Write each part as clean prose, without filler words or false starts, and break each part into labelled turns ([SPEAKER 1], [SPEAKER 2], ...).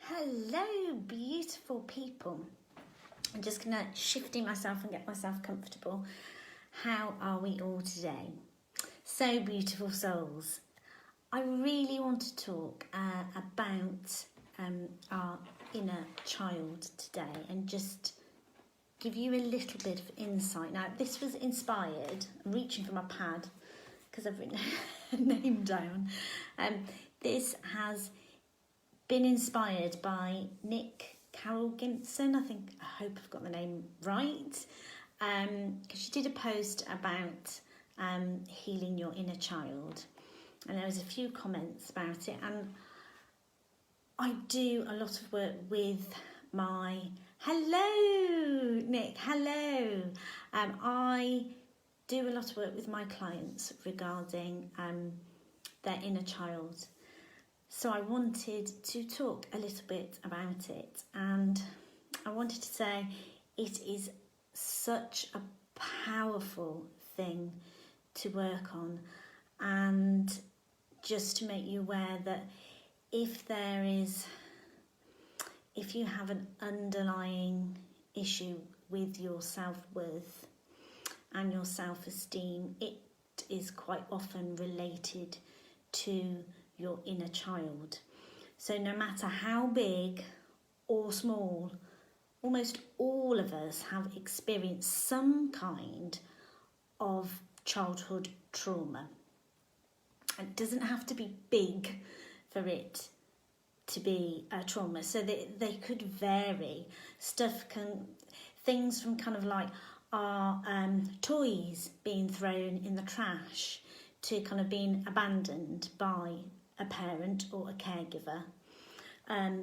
[SPEAKER 1] Hello, beautiful people. I'm just going to shifting myself and get myself comfortable. How are we all today? So beautiful souls. I really want to talk about our inner child today and just give you a little bit of insight. Now, this was inspired. I'm reaching for my pad because I've written a name down. This has been inspired by Nick Carol Ginson. I hope I've got the name right. Because she did a post about healing your inner child. And there was a few comments about it. And I do a lot of work with my... Hello, Nick. Hello. I do a lot of work with my clients regarding their inner child. So I wanted to talk a little bit about it, and I wanted to say it is such a powerful thing to work on, and just to make you aware that if you have an underlying issue with your self-worth and your self-esteem, it is quite often related to your inner child. So no matter how big or small, almost all of us have experienced some kind of childhood trauma. It doesn't have to be big for it to be a trauma, so they could vary. Things from kind of like our toys being thrown in the trash to kind of being abandoned by a parent or a caregiver,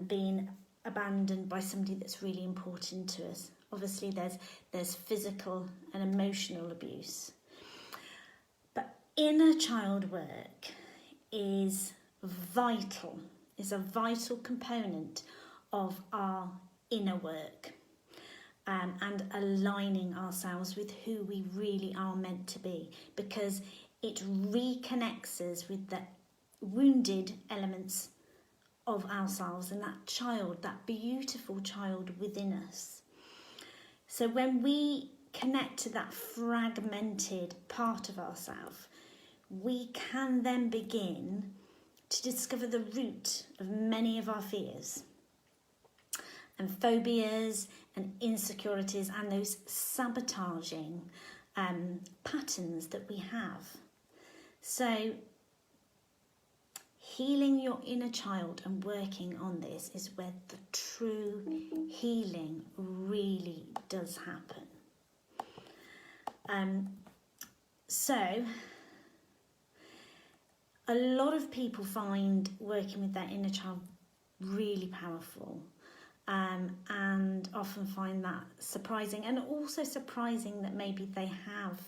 [SPEAKER 1] being abandoned by somebody that's really important to us. Obviously there's physical and emotional abuse. But inner child work is a vital component of our inner work, and aligning ourselves with who we really are meant to be, because it reconnects us with the wounded elements of ourselves and that child, that beautiful child within us. So when we connect to that fragmented part of ourselves, we can then begin to discover the root of many of our fears and phobias and insecurities and those sabotaging patterns that we have. So healing your inner child and working on this is where the true healing really does happen. So a lot of people find working with their inner child really powerful, and often find that surprising, and also surprising that maybe they have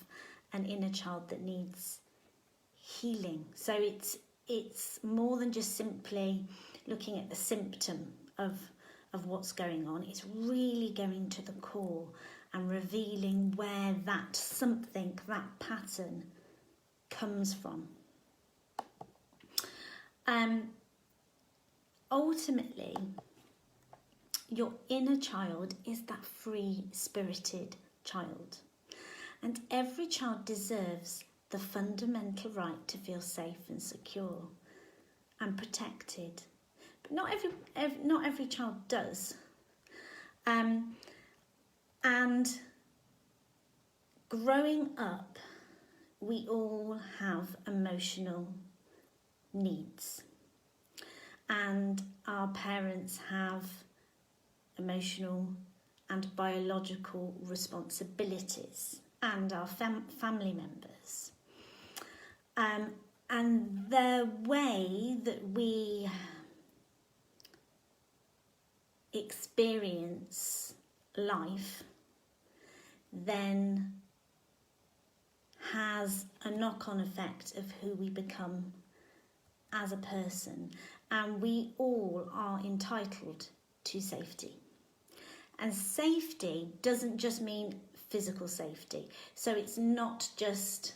[SPEAKER 1] an inner child that needs healing. So it's more than just simply looking at the symptom of what's going on. It's really going to the core and revealing where that something, that pattern comes from. Ultimately, your inner child is that free-spirited child. And every child deserves the fundamental right to feel safe and secure and protected. But not every child does. And growing up, we all have emotional needs. And our parents have emotional and biological responsibilities, and our family members. And the way that we experience life then has a knock-on effect of who we become as a person. And we all are entitled to safety. And safety doesn't just mean physical safety. So it's not just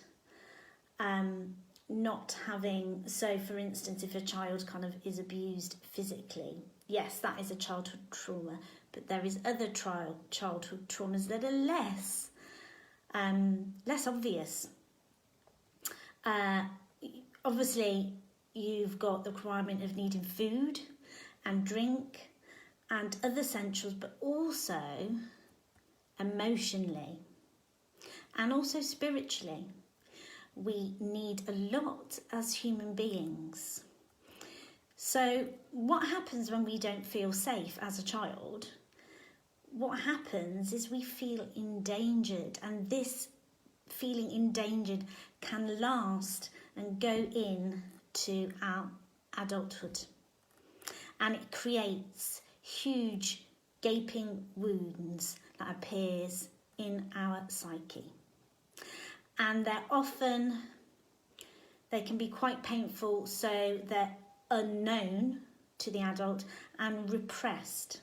[SPEAKER 1] not having, so for instance, if a child kind of is abused physically, yes, that is a childhood trauma, but there is other childhood traumas that are less obvious. Obviously, you've got the requirement of needing food and drink and other essentials, but also emotionally and also spiritually. We need a lot as human beings. So what happens when we don't feel safe as a child? What happens is we feel endangered, and this feeling endangered can last and go into our adulthood. And it creates huge gaping wounds that appears in our psyche. And they can be quite painful, so they're unknown to the adult and repressed.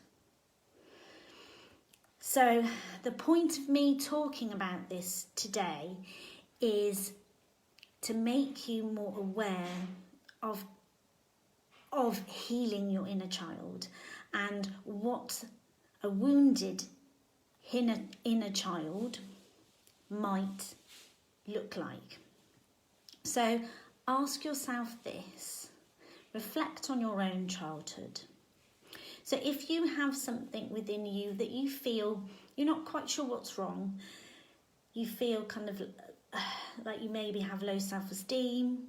[SPEAKER 1] So the point of me talking about this today is to make you more aware of healing your inner child and what a wounded inner child might look like. So ask yourself this, reflect on your own childhood. So if you have something within you that you feel you're not quite sure what's wrong, you feel kind of like you maybe have low self-esteem,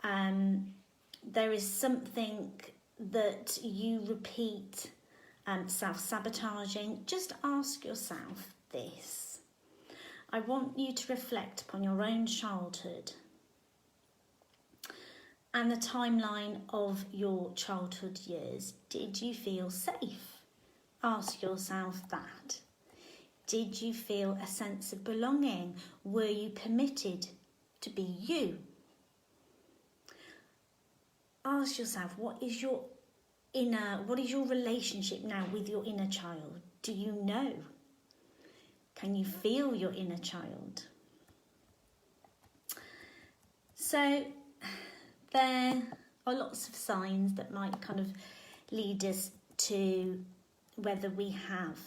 [SPEAKER 1] there is something that you repeat, self-sabotaging, just ask yourself this. I want you to reflect upon your own childhood and the timeline of your childhood years. Did you feel safe? Ask yourself that. Did you feel a sense of belonging? Were you permitted to be you? Ask yourself, what is your relationship now with your inner child? Do you know? Can you feel your inner child? So there are lots of signs that might kind of lead us to whether we have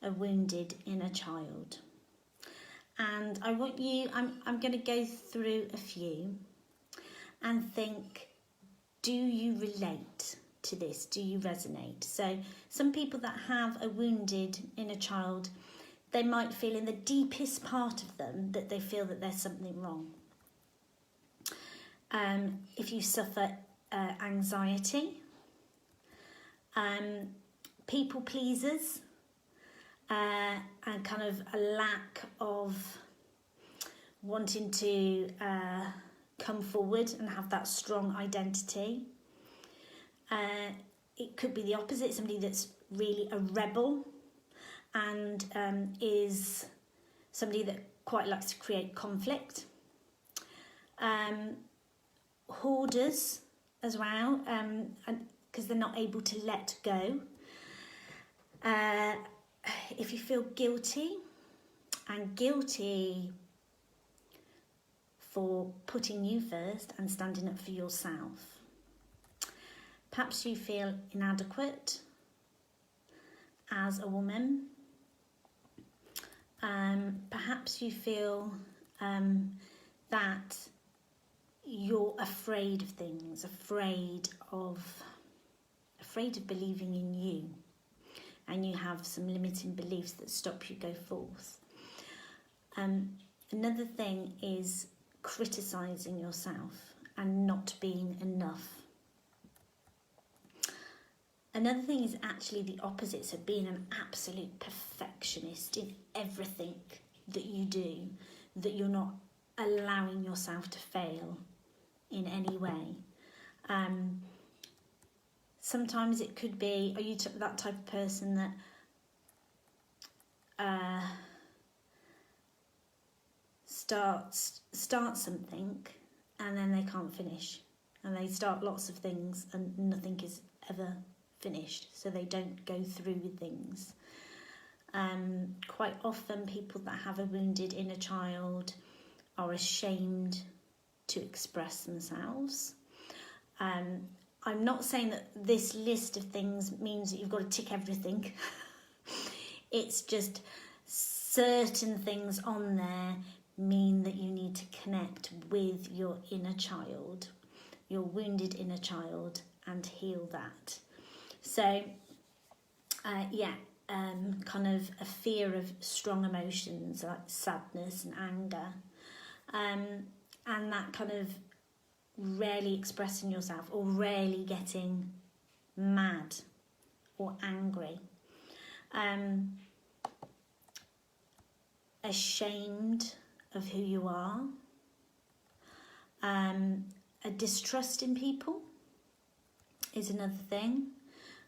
[SPEAKER 1] a wounded inner child. And I'm going to go through a few and think, do you relate to this? Do you resonate? So some people that have a wounded inner child, they might feel in the deepest part of them that they feel that there's something wrong. If you suffer anxiety, people pleasers, and kind of a lack of wanting to come forward and have that strong identity. It could be the opposite, somebody that's really a rebel and is somebody that quite likes to create conflict. Hoarders as well, because they're not able to let go. If you feel guilty for putting you first and standing up for yourself. Perhaps you feel inadequate as a woman. Perhaps you feel that you're afraid of things, afraid of believing in you, and you have some limiting beliefs that stop you go forth. Another thing is criticising yourself and not being enough. Another thing is actually the opposite, so being an absolute perfectionist in everything that you do, that you're not allowing yourself to fail in any way. Sometimes it could be, are you that type of person that starts something and then they can't finish, and they start lots of things and nothing is ever finished, so they don't go through with things. Quite often people that have a wounded inner child are ashamed to express themselves. I'm not saying that this list of things means that you've got to tick everything. It's just certain things on there mean that you need to connect with your inner child, your wounded inner child, and heal that. So, kind of a fear of strong emotions like sadness and anger, and that kind of rarely expressing yourself or rarely getting mad or angry, ashamed of who you are, a distrust in people is another thing,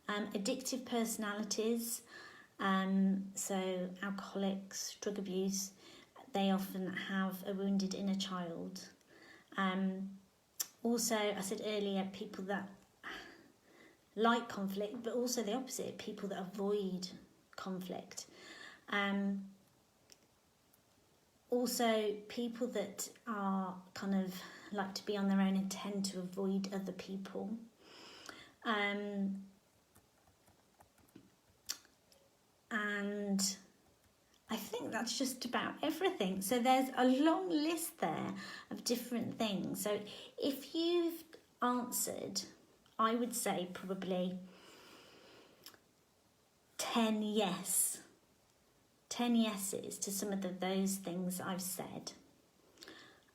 [SPEAKER 1] addictive personalities, so alcoholics, drug abuse, they often have a wounded inner child. Also, I said earlier, people that like conflict, but also the opposite, people that avoid conflict. Also, people that are kind of like to be on their own and tend to avoid other people. And I think that's just about everything. So there's a long list there of different things. So if you've answered, I would say probably 10 yeses to some of those things I've said,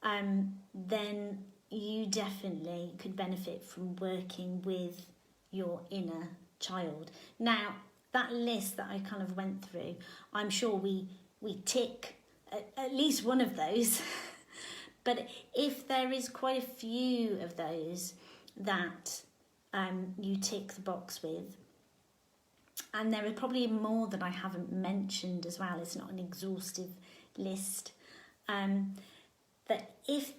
[SPEAKER 1] then you definitely could benefit from working with your inner child. Now, that list that I kind of went through, I'm sure we tick at least one of those. But if there is quite a few of those that you tick the box with, and there are probably more that I haven't mentioned as well, it's not an exhaustive list, that if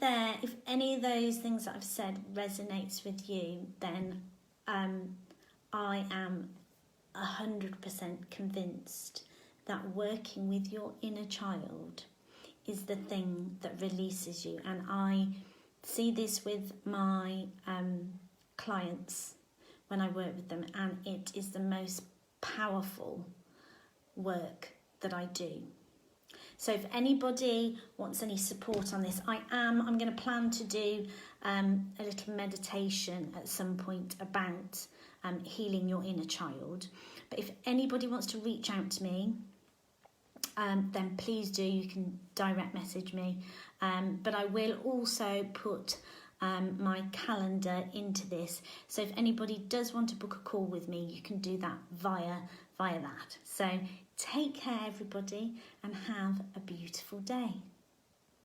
[SPEAKER 1] any of those things that I've said resonates with you, then I am 100% convinced that working with your inner child is the thing that releases you. And I see this with my clients when I work with them, and it is the most powerful work that I do. So if anybody wants any support on this, I'm going to plan to do a little meditation at some point about healing your inner child. But if anybody wants to reach out to me, then please do. You can direct message me. But I will also put my calendar into this. So if anybody does want to book a call with me, you can do that via that. So take care, everybody, and have a beautiful day.